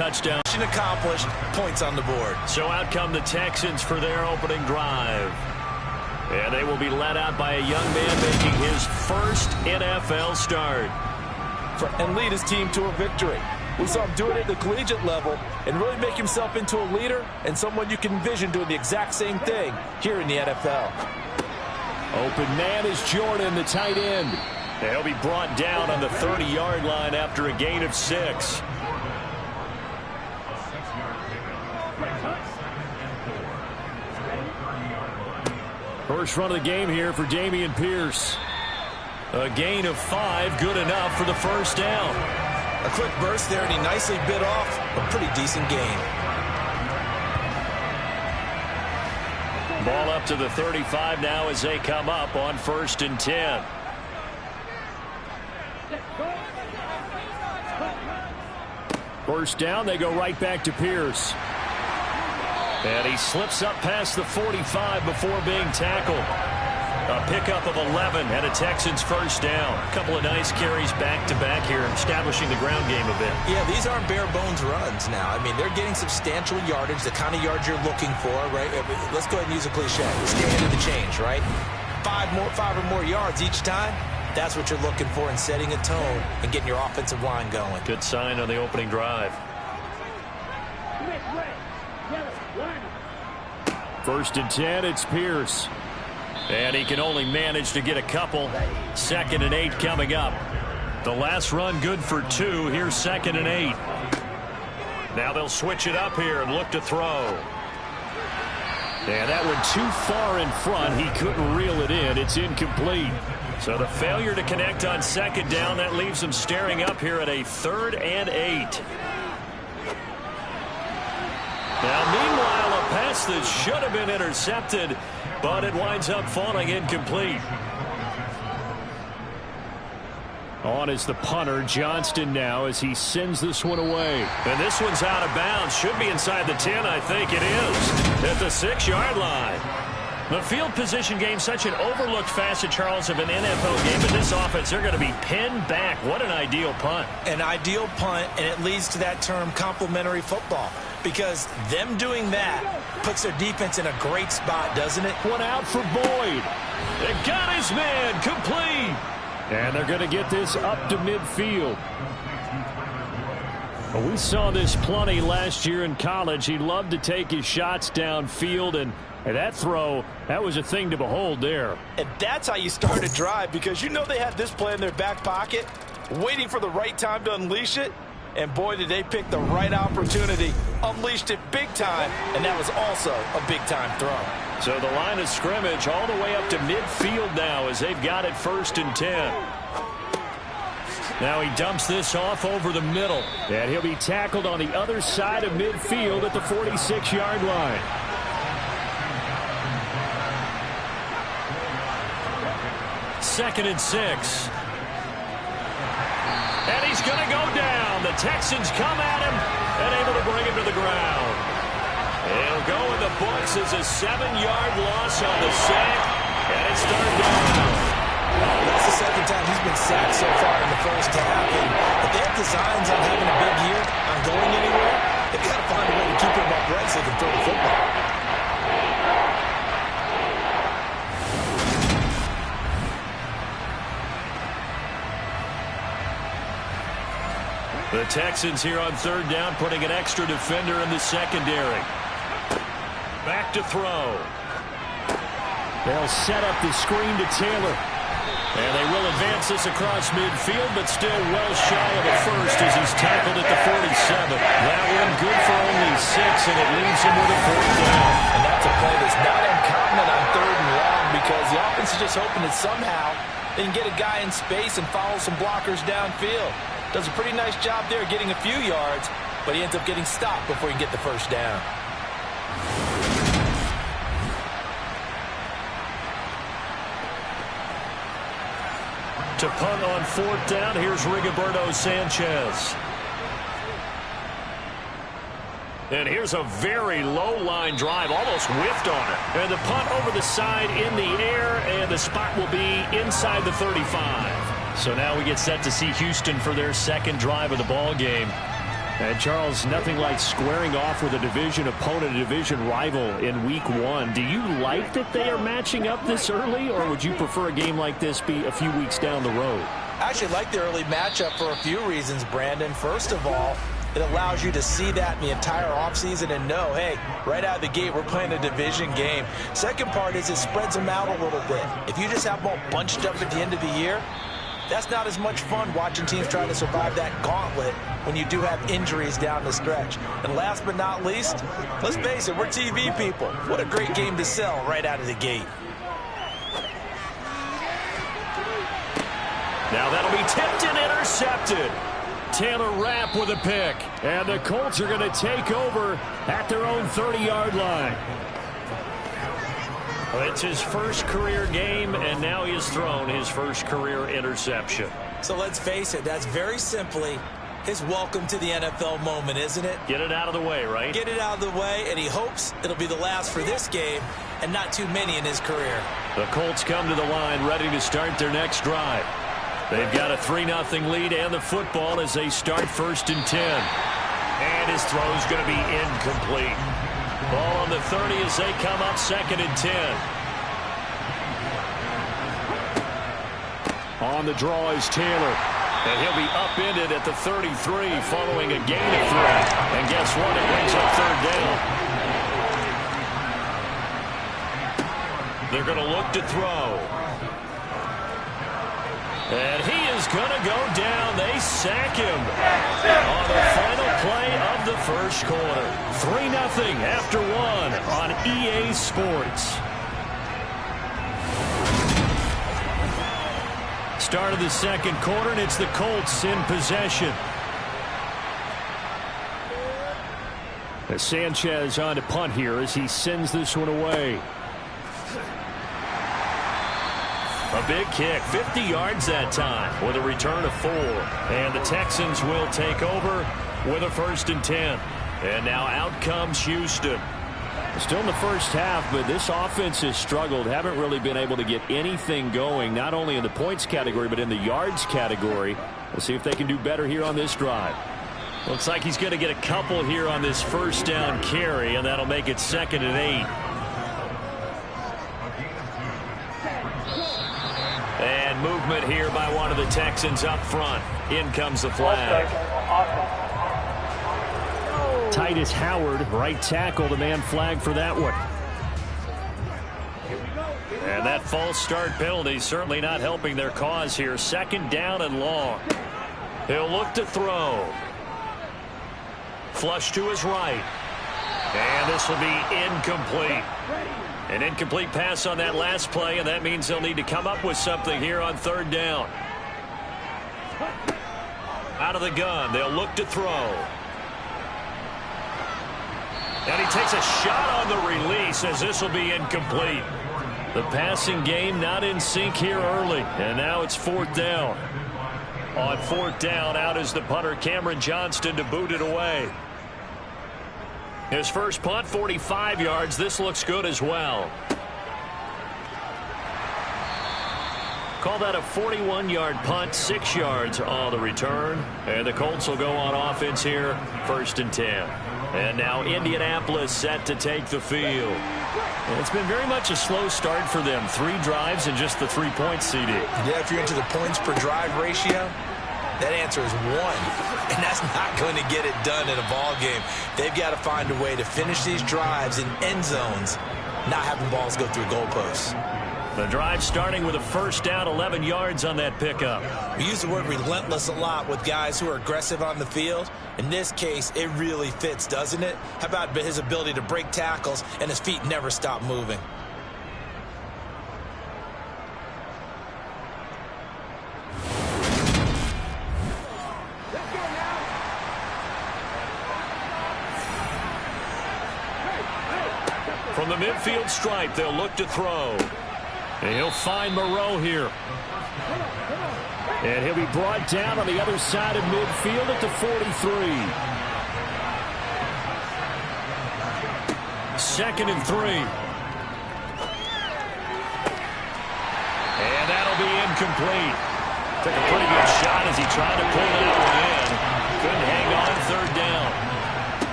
touchdown. Mission accomplished, points on the board. So out come the Texans for their opening drive. And they will be led out by a young man making his first NFL start. And lead his team to a victory. We saw him do it at the collegiate level and really make himself into a leader and someone you can envision doing the exact same thing here in the NFL. Open man is Jordan, the tight end. He'll be brought down on the 30-yard line after a gain of 6. First run of the game here for Dameon Pierce. A gain of 5, good enough for the first down. A quick burst there, and he nicely bit off a pretty decent gain. Ball up to the 35 now as they come up on 1st and 10. First down, they go right back to Pierce. And he slips up past the 45 before being tackled. A pickup of 11 and a Texans first down. A couple of nice carries back-to-back here, establishing the ground game a bit. Yeah, these aren't bare-bones runs now. I mean, they're getting substantial yardage, the kind of yards you're looking for, right? Let's go ahead and use a cliche. Stay ahead of the change, right? 5 or more yards each time. That's what you're looking for in setting a tone and getting your offensive line going. Good sign on the opening drive. 1st and 10, it's Pierce. And he can only manage to get a couple. 2nd and 8 coming up. The last run good for 2. Here's 2nd and 8. Now they'll switch it up here and look to throw. And that one too far in front. He couldn't reel it in. It's incomplete. So the failure to connect on 2nd down, that leaves them staring up here at a 3rd and 8. Now, meanwhile, a pass that should have been intercepted, but it winds up falling incomplete. On is the punter, Johnston, now as he sends this one away. And this one's out of bounds. Should be inside the 10, I think it is. At the 6-yard line. The field position game, such an overlooked facet, Charles, of an NFL game. But this offense, they're going to be pinned back. What an ideal punt. An ideal punt, and it leads to that term complementary football. Because them doing that puts their defense in a great spot, doesn't it? One out for Boyd. They got his man, complete. And they're going to get this up to midfield. Well, we saw this plenty last year in college. He loved to take his shots downfield, and that throw, that was a thing to behold there. And that's how you start a drive, because you know they had this play in their back pocket, waiting for the right time to unleash it. And boy, did they pick the right opportunity, unleashed it big time, and that was also a big-time throw. So the line of scrimmage all the way up to midfield now as they've got it 1st and 10. Now he dumps this off over the middle. And he'll be tackled on the other side of midfield at the 46-yard line. Second and 6. And he's going to go down. The Texans come at him and able to bring him to the ground. It'll go in the books as a 7-yard loss on the sack. And it's 3rd down. That's the 2nd time he's been sacked so far in the first half. And if they have designs on having a big year, on going anywhere, they've got to find a way to keep him upright so they can throw the football. The Texans here on 3rd down, putting an extra defender in the secondary. Back to throw. They'll set up the screen to Taylor. And they will advance this across midfield, but still well shy of a first as he's tackled at the 47. That one good for only 6, and it leaves him with a 4th down. And that's a play that's not uncommon on 3rd and long, because the offense is just hoping that somehow they can get a guy in space and follow some blockers downfield. Does a pretty nice job there getting a few yards, but he ends up getting stopped before he can get the first down. To punt on 4th down, here's Rigoberto Sanchez. And here's a very low line drive, almost whiffed on it. And the punt over the side in the air, and the spot will be inside the 35. So now we get set to see Houston for their 2nd drive of the ball game. And Charles, nothing like squaring off with a division opponent, a division rival in week 1. Do you like that they are matching up this early, or would you prefer a game like this be a few weeks down the road? I actually like the early matchup for a few reasons, Brandon. First of all, it allows you to see that in the entire offseason and know, hey, right out of the gate, we're playing a division game. Second part is it spreads them out a little bit. If you just have them all bunched up at the end of the year, that's not as much fun watching teams trying to survive that gauntlet when you do have injuries down the stretch. And last but not least, let's face it, we're TV people. What a great game to sell right out of the gate. Now that'll be tipped and intercepted. Taylor Rapp with a pick. And the Colts are going to take over at their own 30-yard line. It's his first career game, and now he has thrown his first career interception. So let's face it, that's very simply his welcome to the NFL moment, isn't it? Get it out of the way, right? Get it out of the way, and he hopes it'll be the last for this game and not too many in his career. The Colts come to the line ready to start their next drive. They've got a 3-0 lead and the football as they start 1st and 10. And his throw's going to be incomplete. Ball on the 30 as they come up 2nd and 10. On the draw is Taylor. And he'll be upended at the 33 following a gain of 3. And guess what? It brings up 3rd down. They're going to look to throw. And he is going to go down. They sack him on the final play of the first quarter. 3-0 after 1 on EA Sports. Start of the second quarter, and it's the Colts in possession. As Sanchez on to punt here as he sends this one away. A big kick, 50 yards that time with a return of 4. And the Texans will take over with a 1st and 10. And now out comes Houston. Still in the first half, but this offense has struggled. Haven't really been able to get anything going, not only in the points category, but in the yards category. We'll see if they can do better here on this drive. Looks like he's going to get a couple here on this 1st down carry, and that'll make it 2nd and 8. And movement here by one of the Texans up front. In comes the flag. Titus Howard, right tackle, the man flagged for that one. And that false start penalty certainly not helping their cause here. 2nd down and long. He'll look to throw. Flush to his right. And this will be incomplete. An incomplete pass on that last play, and that means they'll need to come up with something here on 3rd down. Out of the gun, they'll look to throw. And he takes a shot on the release as this will be incomplete. The passing game not in sync here early, and now it's 4th down. On 4th down, out is the punter Cameron Johnston to boot it away. His first punt, 45 yards. This looks good as well. Call that a 41-yard punt, 6 yards on the return. And the Colts will go on offense here, 1st and 10. And now Indianapolis set to take the field. And it's been very much a slow start for them. 3 drives and just the 3-point CD. Yeah, if you're into the points per drive ratio, that answer is 1. And that's not going to get it done in a ball game. They've got to find a way to finish these drives in end zones, not having balls go through goalposts. The drive starting with a 1st down, 11 yards on that pickup. We use the word relentless a lot with guys who are aggressive on the field. In this case, it really fits, doesn't it? How about his ability to break tackles and his feet never stop moving? From the midfield stripe, they'll look to throw. And he'll find Moreau here. And he'll be brought down on the other side of midfield at the 43. 2nd and 3. And that'll be incomplete. Took a pretty good shot as he tried to pull that one in. Couldn't hang on third down.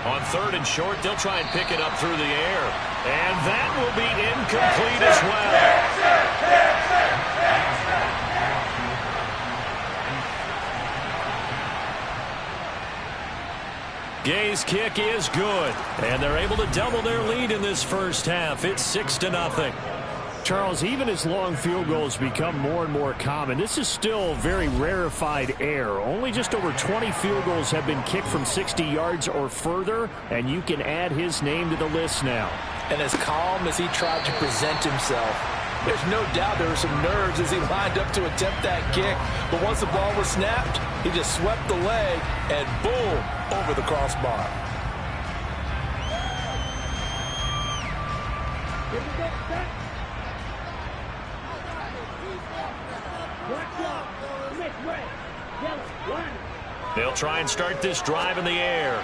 On third and short, they'll try and pick it up through the air. And that will be incomplete as well. Gay's kick is good. And they're able to double their lead in this first half. It's 6-0. Charles, even as long field goals become more and more common, this is still very rarefied air. Only just over 20 field goals have been kicked from 60 yards or further, and you can add his name to the list now. And as calm as he tried to present himself, there's no doubt there were some nerves as he lined up to attempt that kick. But once the ball was snapped, he just swept the leg and boom, over the crossbar. They'll try and start this drive in the air.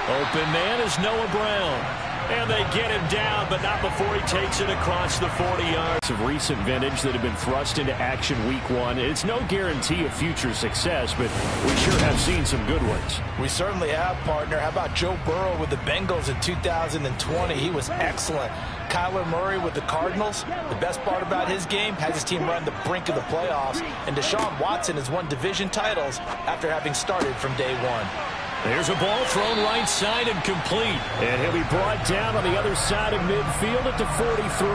Open man is Noah Brown. And they get him down, but not before he takes it across the 40 yards. Of recent vintage that have been thrust into action week one. It's no guarantee of future success, but we sure have seen some good ones. We certainly have, partner. How about Joe Burrow with the Bengals in 2020? He was excellent. Kyler Murray with the Cardinals. The best part about his game has his team run the brink of the playoffs. And Deshaun Watson has won division titles after having started from day one. There's a ball thrown right side and complete. And he'll be brought down on the other side of midfield at the 43.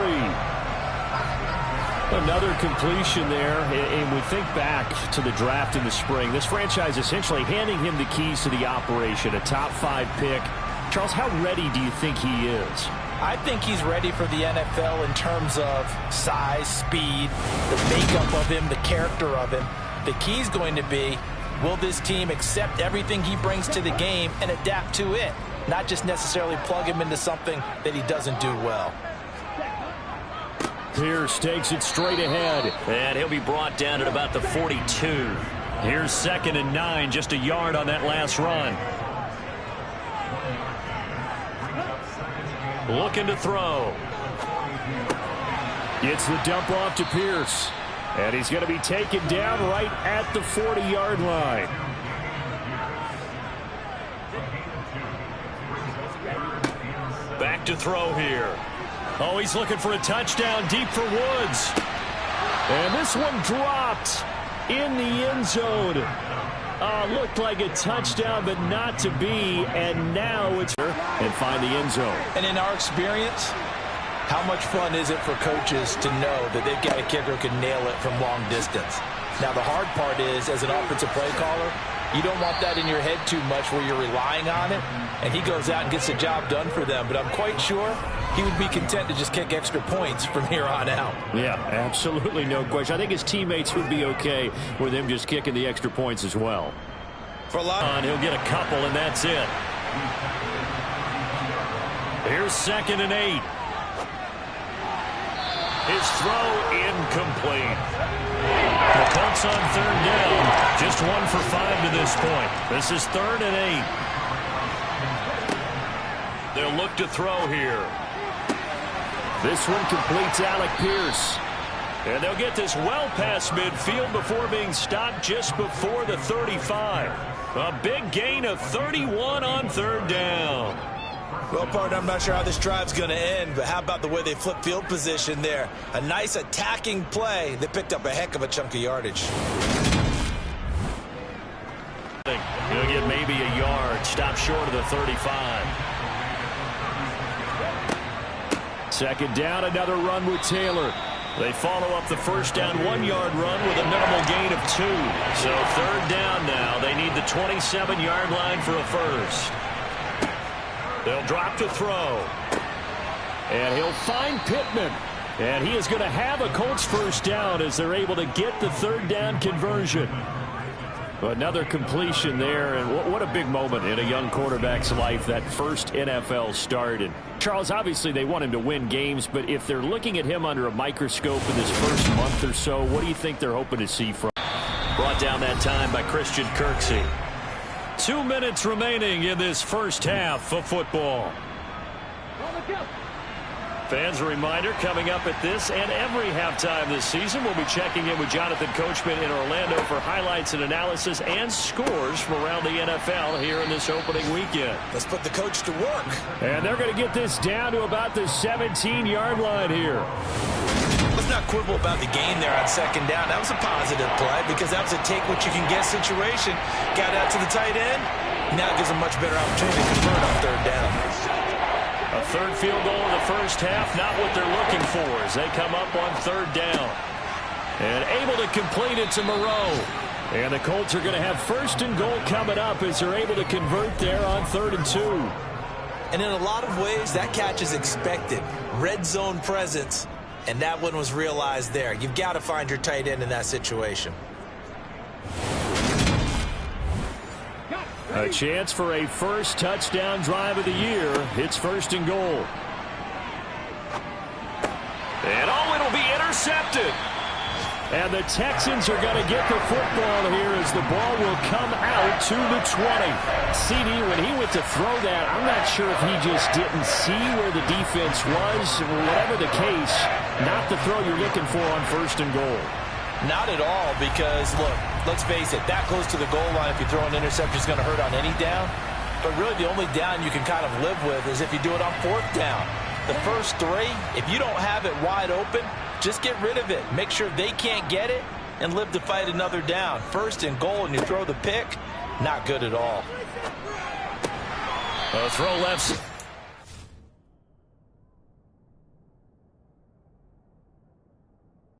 Another completion there. And we think back to the draft in the spring. This franchise essentially handing him the keys to the operation, a top 5 pick. Charles, how ready do you think he is? I think he's ready for the NFL in terms of size, speed, the makeup of him, the character of him. The key's going to be, will this team accept everything he brings to the game and adapt to it? Not just necessarily plug him into something that he doesn't do well. Pierce takes it straight ahead. And he'll be brought down at about the 42. Here's 2nd and 9, just a yard on that last run. Looking to throw. Gets the dump off to Pierce. And he's going to be taken down right at the 40-yard line. Back to throw here. Oh, he's looking for a touchdown deep for Woods. And this one dropped in the end zone. Looked like a touchdown, but not to be. And now it's and find the end zone. And in our experience, how much fun is it for coaches to know that they've got a kicker who can nail it from long distance? Now, the hard part is, as an offensive play caller, you don't want that in your head too much where you're relying on it, and he goes out and gets the job done for them. But I'm quite sure he would be content to just kick extra points from here on out. Yeah, absolutely no question. I think his teammates would be okay with him just kicking the extra points as well. For Lyon, he'll get a couple, and that's it. Here's 2nd and 8. His throw incomplete. The Colts on 3rd down. Just 1 for 5 to this point. This is 3rd and 8. They'll look to throw here. This one completes Alec Pierce. And they'll get this well past midfield before being stopped just before the 35. A big gain of 31 on 3rd down. Well, partner, I'm not sure how this drive's going to end, but how about the way they flip field position there? A nice attacking play. They picked up a heck of a chunk of yardage. He'll get maybe a yard. Stop short of the 35. 2nd down, another run with Taylor. They follow up the first down 1-yard run with a minimal gain of 2. So 3rd down now. They need the 27-yard line for a first. They'll drop to throw. And he'll find Pittman. And he is going to have a Colts first down as they're able to get the 3rd down conversion. Another completion there, and what a big moment in a young quarterback's life, that first NFL start. And Charles, obviously they want him to win games, but if they're looking at him under a microscope in this first month or so, what do you think they're hoping to see from him? Brought down that time by Christian Kirksey. 2 minutes remaining in this first half of football. Fans, a reminder, coming up at this and every halftime this season, we'll be checking in with Jonathan Coachman in Orlando for highlights and analysis and scores from around the NFL here in this opening weekend. Let's put the coach to work. And they're going to get this down to about the 17-yard line here. Let's not quibble about the game there on second down. That was a positive play because that was a take-what-you-can-get situation. Got out to the tight end. Now it gives them much better opportunity to convert on third down. A third field goal in the first half, not what they're looking for as they come up on third down. And able to complete it to Moreau. And the Colts are going to have first and goal coming up as they're able to convert there on 3rd and 2. And in a lot of ways, that catch is expected. Red zone presence, and that one was realized there. You've got to find your tight end in that situation. A chance for a first touchdown drive of the year. It's 1st and goal. And it'll be intercepted. And the Texans are going to get the football here as the ball will come out to the 20. CD, when he went to throw that, I'm not sure if he just didn't see where the defense was. Whatever the case, not the throw you're looking for on 1st and goal. Not at all, because, look, let's face it, that close to the goal line, if you throw an interception, is going to hurt on any down. But really, the only down you can kind of live with is if you do it on 4th down. The first 3, if you don't have it wide open, just get rid of it. Make sure they can't get it and live to fight another down. 1st and goal, and you throw the pick, not good at all. Throw left.